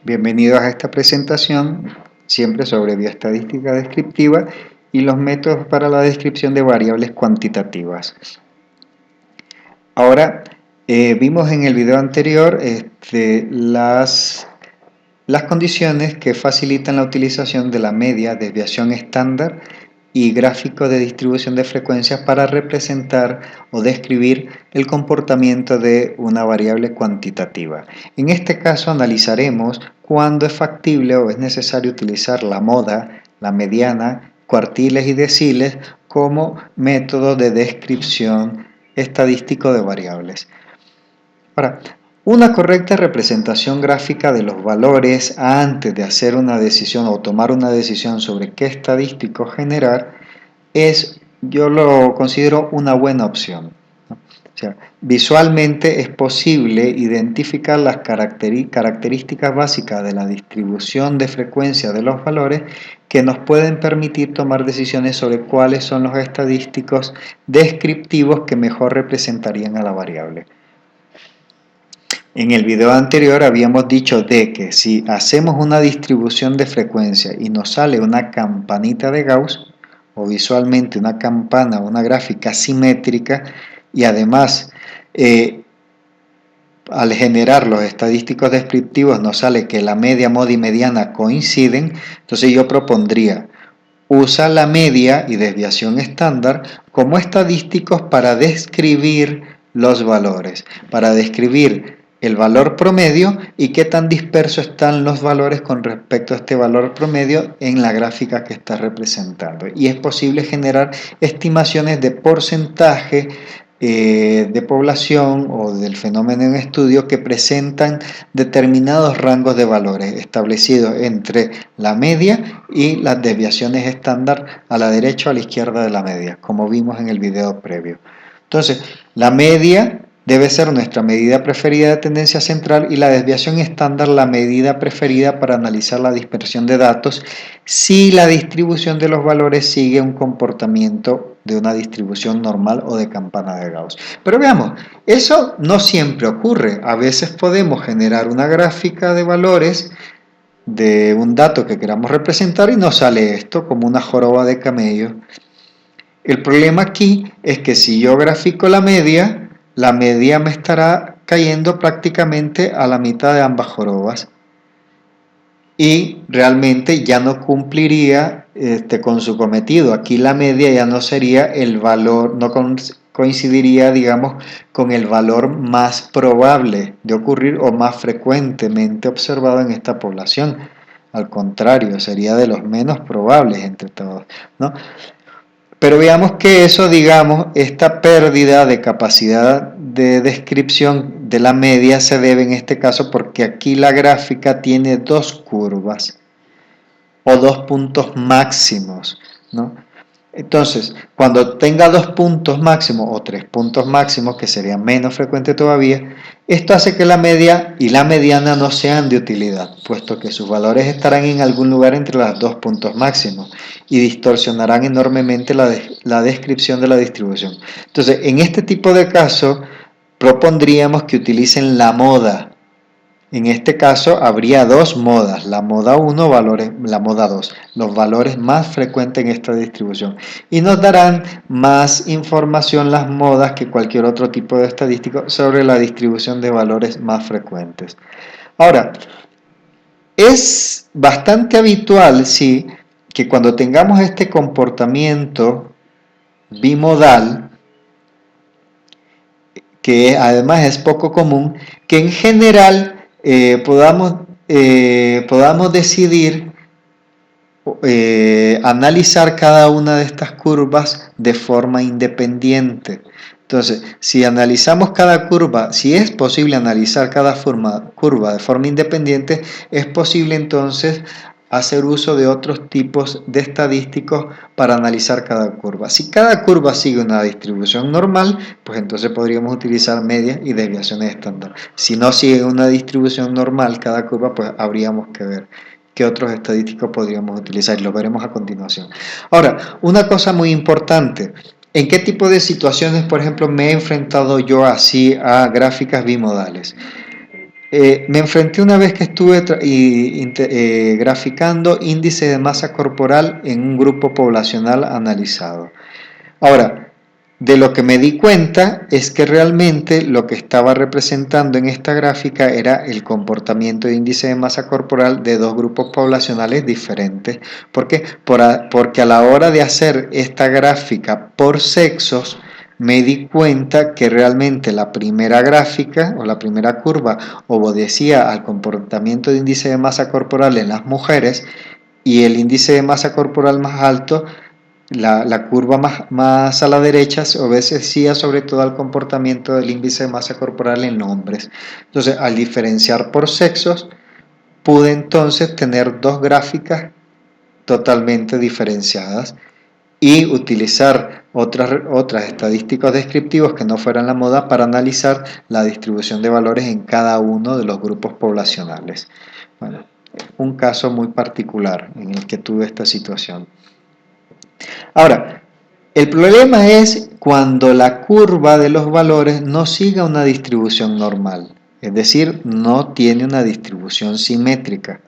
Bienvenidos a esta presentación, siempre sobre bioestadística descriptiva y los métodos para la descripción de variables cuantitativas. Ahora, vimos en el video anterior las condiciones que facilitan la utilización de la media, desviación estándar y gráfico de distribución de frecuencias para representar o describir el comportamiento de una variable cuantitativa. En este caso analizaremos cuándo es factible o es necesario utilizar la moda, la mediana, cuartiles y deciles como método de descripción estadístico de variables. Ahora, una correcta representación gráfica de los valores antes de hacer una decisión o tomar una decisión sobre qué estadístico generar yo lo considero una buena opción. O sea, visualmente es posible identificar las características básicas de la distribución de frecuencia de los valores que nos pueden permitir tomar decisiones sobre cuáles son los estadísticos descriptivos que mejor representarían a la variable. En el video anterior habíamos dicho de que si hacemos una distribución de frecuencia y nos sale una campanita de Gauss, o visualmente una campana, una gráfica simétrica, y además al generar los estadísticos descriptivos nos sale que la media, moda y mediana coinciden, entonces yo propondría usa la media y desviación estándar como estadísticos para describir los valores, para describir el valor promedio y qué tan dispersos están los valores con respecto a este valor promedio en la gráfica que está representando. Y es posible generar estimaciones de porcentaje de población o del fenómeno en estudio que presentan determinados rangos de valores establecidos entre la media y las desviaciones estándar a la derecha o a la izquierda de la media, como vimos en el video previo. Entonces, la media debe ser nuestra medida preferida de tendencia central y la desviación estándar la medida preferida para analizar la dispersión de datos si la distribución de los valores sigue un comportamiento de una distribución normal o de campana de Gauss. Pero veamos, eso no siempre ocurre. A veces podemos generar una gráfica de valores de un dato que queramos representar y nos sale esto como una joroba de camello. El problema aquí es que si yo grafico la media me estará cayendo prácticamente a la mitad de ambas jorobas y realmente ya no cumpliría con su cometido. Aquí la media ya no sería el valor, no coincidiría, digamos, con el valor más probable de ocurrir o más frecuentemente observado en esta población. Al contrario, sería de los menos probables entre todos, ¿no? Pero veamos que eso, digamos, esta pérdida de capacidad de descripción de la media se debe en este caso porque aquí la gráfica tiene dos curvas o dos puntos máximos, ¿no? Entonces, cuando tenga dos puntos máximos o tres puntos máximos, que sería menos frecuente todavía, esto hace que la media y la mediana no sean de utilidad, puesto que sus valores estarán en algún lugar entre los dos puntos máximos y distorsionarán enormemente la descripción de la distribución. Entonces, en este tipo de casos, propondríamos que utilicen la moda. En este caso habría dos modas, la moda 1, la moda 2, los valores más frecuentes en esta distribución. Y nos darán más información las modas que cualquier otro tipo de estadístico sobre la distribución de valores más frecuentes. Ahora, es bastante habitual, sí, que cuando tengamos este comportamiento bimodal, que además es poco común, que en general podamos decidir analizar cada una de estas curvas de forma independiente. Entonces, si analizamos cada curva, si es posible analizar cada curva de forma independiente, es posible entonces hacer uso de otros tipos de estadísticos para analizar cada curva. Si cada curva sigue una distribución normal, pues entonces podríamos utilizar medias y desviaciones estándar. Si no sigue una distribución normal cada curva, pues habríamos que ver qué otros estadísticos podríamos utilizar y lo veremos a continuación. Ahora, una cosa muy importante, ¿en qué tipo de situaciones, por ejemplo, me he enfrentado yo así a gráficas bimodales? Me enfrenté una vez que estuve graficando índice de masa corporal en un grupo poblacional analizado. Ahora, de lo que me di cuenta es que realmente lo que estaba representando en esta gráfica era el comportamiento de índice de masa corporal de dos grupos poblacionales diferentes. ¿Por qué? Porque a la hora de hacer esta gráfica por sexos, me di cuenta que realmente la primera gráfica o la primera curva obedecía al comportamiento de índice de masa corporal en las mujeres y el índice de masa corporal más alto, la curva más a la derecha, se obedecía sobre todo al comportamiento del índice de masa corporal en hombres. Entonces, al diferenciar por sexos, pude entonces tener dos gráficas totalmente diferenciadas y utilizar otras estadísticos descriptivos que no fueran la moda para analizar la distribución de valores en cada uno de los grupos poblacionales. Bueno, un caso muy particular en el que tuve esta situación. Ahora, el problema es cuando la curva de los valores no siga una distribución normal, es decir, no tiene una distribución simétrica.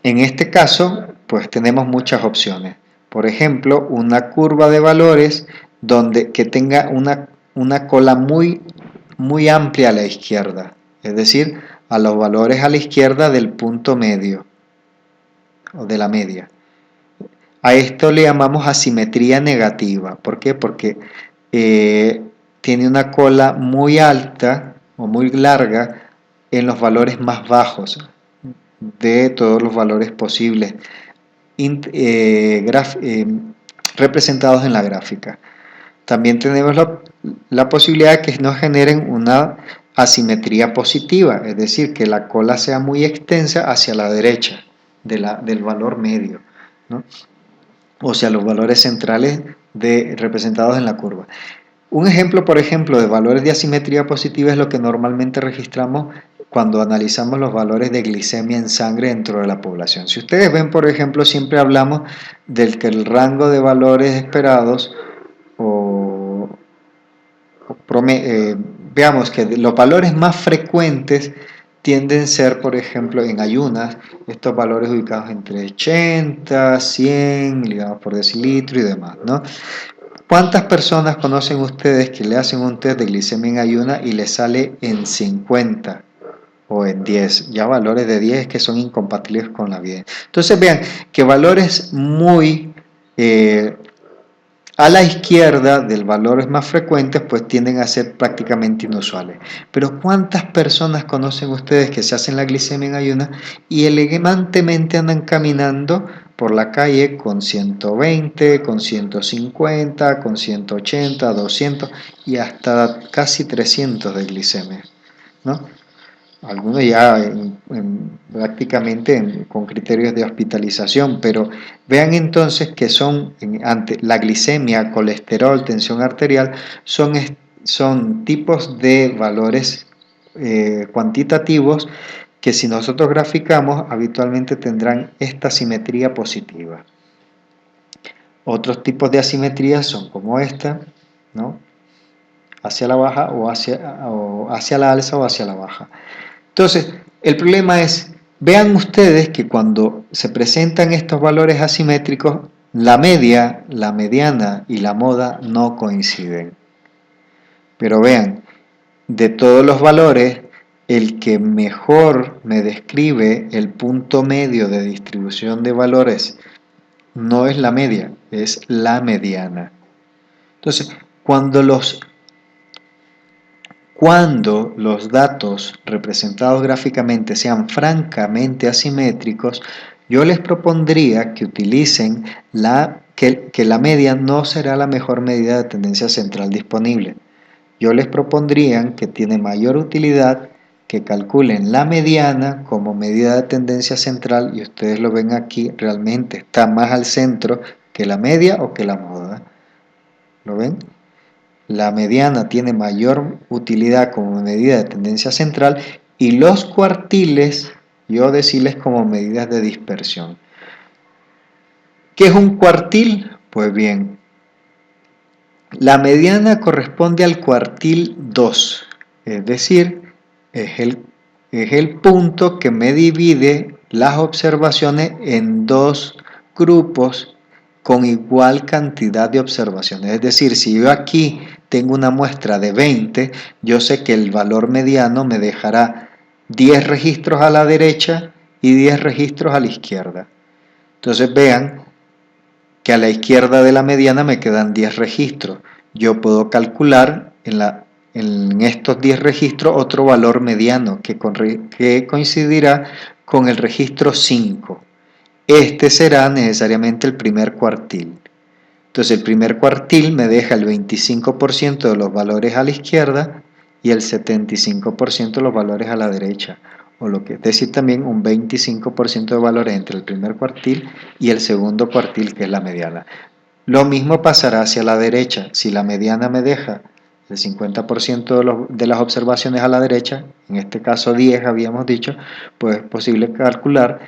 En este caso, pues tenemos muchas opciones. Por ejemplo, una curva de valores que tenga una cola muy amplia a la izquierda, es decir, a los valores a la izquierda del punto medio o de la media. A esto le llamamos asimetría negativa. ¿Por qué? Porque tiene una cola muy alta o muy larga en los valores más bajos de todos los valores posibles representados en la gráfica. También tenemos la posibilidad de que nos generen una asimetría positiva, es decir, que la cola sea muy extensa hacia la derecha del valor medio, ¿no? O sea, los valores centrales representados en la curva. Un ejemplo, por ejemplo, de valores de asimetría positiva es lo que normalmente registramos cuando analizamos los valores de glicemia en sangre dentro de la población. Si ustedes ven, por ejemplo, siempre hablamos del que el rango de valores esperados veamos que los valores más frecuentes tienden a ser, por ejemplo, en ayunas, estos valores ubicados entre 80, 100 miligramos por decilitro y demás, ¿no? ¿Cuántas personas conocen ustedes que le hacen un test de glicemia en ayuna y le sale en 50 o en 10? Ya valores de 10 que son incompatibles con la vida. Entonces vean que valores muy a la izquierda del valores más frecuentes pues tienden a ser prácticamente inusuales. Pero ¿cuántas personas conocen ustedes que se hacen la glicemia en ayuna y elegantemente andan caminando por la calle con 120, con 150, con 180, 200 y hasta casi 300 de glicemia, ¿no? Algunos ya prácticamente con criterios de hospitalización, pero vean entonces que ante la glicemia, colesterol, tensión arterial, son tipos de valores cuantitativos que si nosotros graficamos habitualmente tendrán esta simetría positiva. Otros tipos de asimetrías son como esta, ¿no? Hacia la baja o hacia la alza o hacia la baja. Entonces, el problema es, vean ustedes que cuando se presentan estos valores asimétricos, la media, la mediana y la moda no coinciden. Pero vean, de todos los valores, el que mejor me describe el punto medio de distribución de valores no es la media, es la mediana. Entonces, cuando los datos representados gráficamente sean francamente asimétricos, yo les propondría que utilicen que la media no será la mejor medida de tendencia central disponible. Yo les propondría que tiene mayor utilidad que calculen la mediana como medida de tendencia central y ustedes lo ven aquí, realmente está más al centro que la media o que la moda. ¿Lo ven? La mediana tiene mayor utilidad como medida de tendencia central y los cuartiles, yo decirles como medidas de dispersión. ¿Qué es un cuartil? Pues bien, la mediana corresponde al cuartil 2. Es decir, es el punto que me divide las observaciones en dos grupos con igual cantidad de observaciones. Es decir, si yo aquí tengo una muestra de 20, yo sé que el valor mediano me dejará 10 registros a la derecha y 10 registros a la izquierda. Entonces vean que a la izquierda de la mediana me quedan 10 registros. Yo puedo calcular en estos 10 registros otro valor mediano que coincidirá con el registro 5. Este será necesariamente el primer cuartil. Entonces el primer cuartil me deja el 25% de los valores a la izquierda y el 75% de los valores a la derecha. O lo que es decir también un 25% de valores entre el primer cuartil y el segundo cuartil, que es la mediana. Lo mismo pasará hacia la derecha. Si la mediana me deja el 50% de las observaciones a la derecha, en este caso 10 habíamos dicho, pues es posible calcular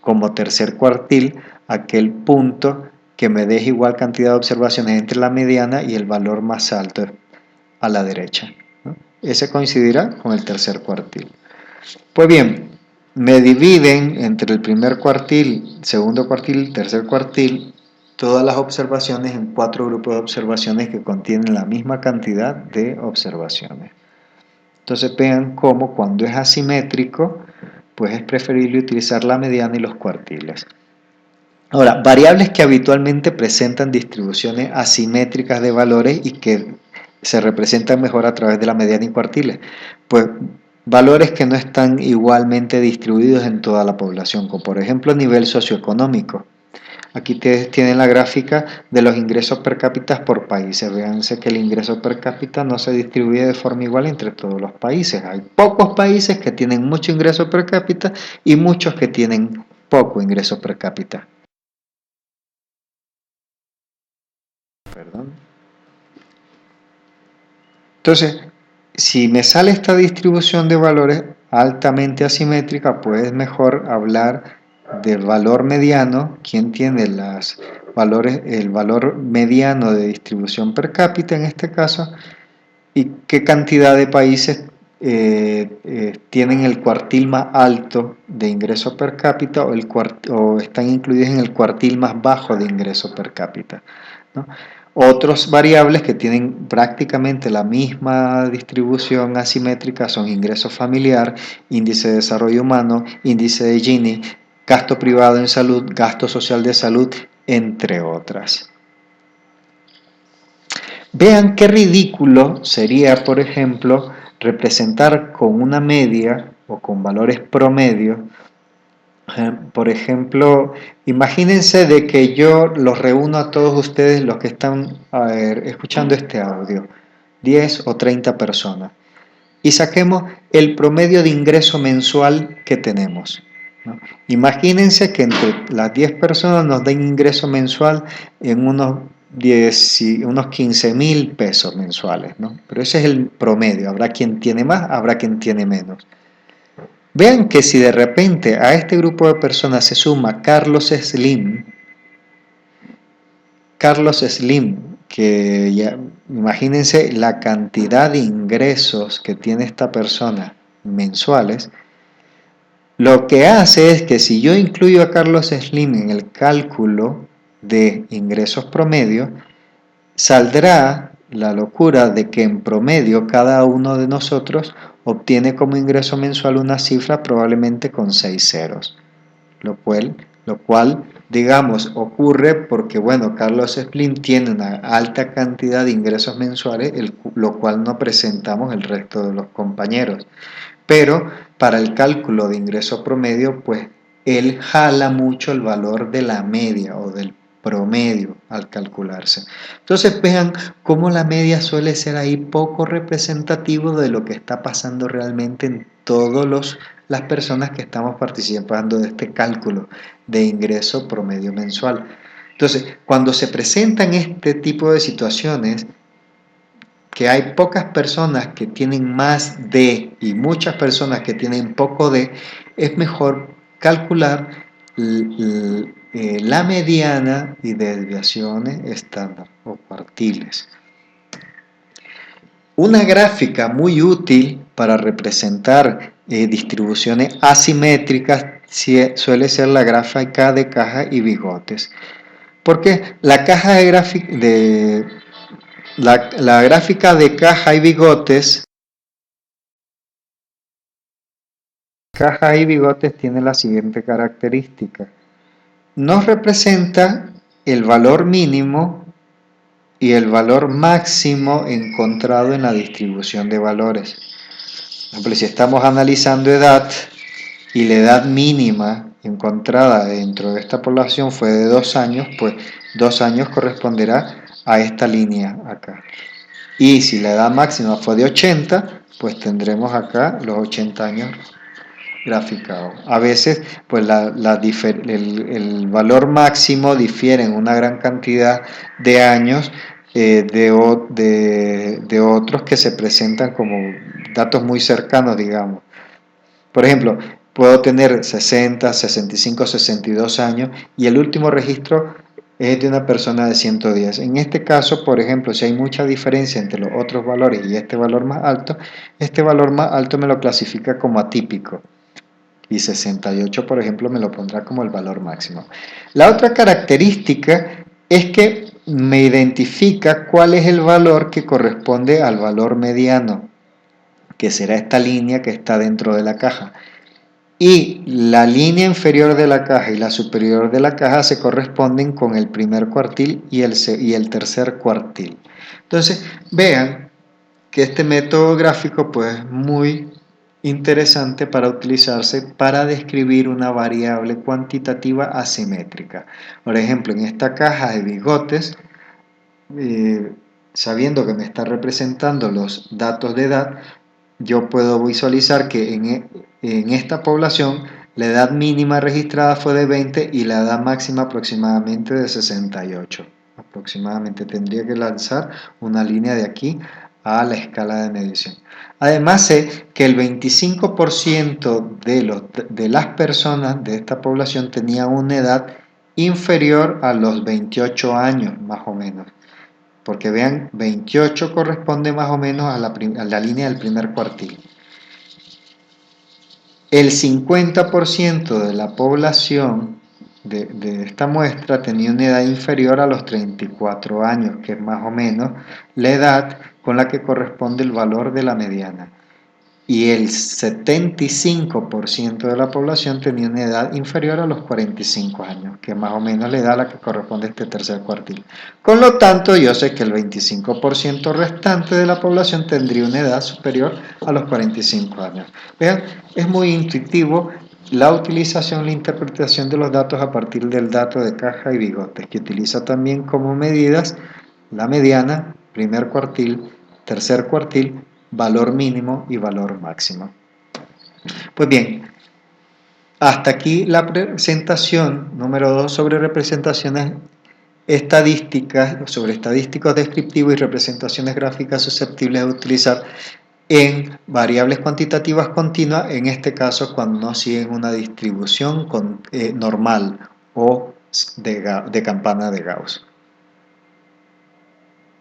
como tercer cuartil aquel punto que me deje igual cantidad de observaciones entre la mediana y el valor más alto a la derecha, ¿no? Ese coincidirá con el tercer cuartil. Pues bien, me dividen entre el primer cuartil, segundo cuartil, tercer cuartil, todas las observaciones en 4 grupos de observaciones que contienen la misma cantidad de observaciones. Entonces vean cómo cuando es asimétrico, pues es preferible utilizar la mediana y los cuartiles. Ahora, variables que habitualmente presentan distribuciones asimétricas de valores y que se representan mejor a través de la mediana y cuartiles. Pues valores que no están igualmente distribuidos en toda la población, como por ejemplo nivel socioeconómico. Aquí tienen la gráfica de los ingresos per cápita por países. Véanse que el ingreso per cápita no se distribuye de forma igual entre todos los países. Hay pocos países que tienen mucho ingreso per cápita y muchos que tienen poco ingreso per cápita. Perdón. Entonces, si me sale esta distribución de valores altamente asimétrica, pues es mejor hablar del valor mediano, quien tiene el valor mediano de distribución per cápita en este caso, y qué cantidad de países tienen el cuartil más alto de ingreso per cápita o están incluidos en el cuartil más bajo de ingreso per cápita, ¿no? Otras variables que tienen prácticamente la misma distribución asimétrica son ingreso familiar, índice de desarrollo humano, índice de Gini, gasto privado en salud, gasto social de salud, entre otras. Vean qué ridículo sería, por ejemplo, representar con una media o con valores promedio. Por ejemplo, imagínense de que yo los reúno a todos ustedes, los que están escuchando este audio, 10 o 30 personas, y saquemos el promedio de ingreso mensual que tenemos, ¿no? Imagínense que entre las 10 personas nos den ingreso mensual en unos 15.000 pesos mensuales, ¿no? Pero ese es el promedio, habrá quien tiene más, habrá quien tiene menos. Vean que si de repente a este grupo de personas se suma Carlos Slim, que ya, imagínense la cantidad de ingresos que tiene esta persona mensuales, lo que hace es que si yo incluyo a Carlos Slim en el cálculo de ingresos promedio, saldrá la locura de que en promedio cada uno de nosotros obtiene como ingreso mensual una cifra probablemente con 6 ceros, lo cual digamos ocurre porque bueno, Carlos Slim tiene una alta cantidad de ingresos mensuales, lo cual no presentamos el resto de los compañeros, pero para el cálculo de ingreso promedio pues él jala mucho el valor de la media o del promedio al calcularse. Entonces vean cómo la media suele ser ahí poco representativo de lo que está pasando realmente en todas las personas que estamos participando de este cálculo de ingreso promedio mensual. Entonces, cuando se presentan este tipo de situaciones, que hay pocas personas que tienen más de y muchas personas que tienen poco de, es mejor calcular la mediana y desviaciones estándar o cuartiles. Una gráfica muy útil para representar distribuciones asimétricas suele ser la gráfica de caja y bigotes. Porque la gráfica de caja y bigotes tiene la siguiente característica. Nos representa el valor mínimo y el valor máximo encontrado en la distribución de valores. Por ejemplo, si estamos analizando edad y la edad mínima encontrada dentro de esta población fue de 2 años, pues 2 años corresponderá a esta línea acá. Y si la edad máxima fue de 80, pues tendremos acá los 80 años graficado. A veces, pues el valor máximo difiere en una gran cantidad de años de otros que se presentan como datos muy cercanos, digamos. Por ejemplo, puedo tener 60, 65, 62 años y el último registro es de una persona de 110. En este caso, por ejemplo, si hay mucha diferencia entre los otros valores y este valor más alto, este valor más alto me lo clasifica como atípico. Y 68, por ejemplo, me lo pondrá como el valor máximo. La otra característica es que me identifica cuál es el valor que corresponde al valor mediano, que será esta línea que está dentro de la caja. Y la línea inferior de la caja y la superior de la caja se corresponden con el primer cuartil y el tercer cuartil. Entonces, vean que este método gráfico pues, es muy interesante para utilizarse para describir una variable cuantitativa asimétrica. Por ejemplo, en esta caja de bigotes, sabiendo que me está representando los datos de edad, yo puedo visualizar que en esta población la edad mínima registrada fue de 20 y la edad máxima aproximadamente de 68. Aproximadamente tendría que lanzar una línea de aquí a la escala de medición. Además sé que el 25% de las personas de esta población tenía una edad inferior a los 28 años más o menos. Porque vean, 28 corresponde más o menos a la línea del primer cuartil. El 50% de la población de esta muestra tenía una edad inferior a los 34 años, que es más o menos la edad con la que corresponde el valor de la mediana. Y el 75% de la población tenía una edad inferior a los 45 años, que es más o menos la edad a la que corresponde este tercer cuartil. Con lo tanto, yo sé que el 25% restante de la población tendría una edad superior a los 45 años. Vean, es muy intuitivo la utilización, la interpretación de los datos a partir del dato de caja y bigotes, que utiliza también como medidas la mediana, primer cuartil, tercer cuartil, valor mínimo y valor máximo. Pues bien, hasta aquí la presentación número 2 sobre representaciones estadísticas, sobre estadísticos descriptivos y representaciones gráficas susceptibles de utilizar en variables cuantitativas continuas, en este caso cuando no siguen una distribución normal o de campana de Gauss.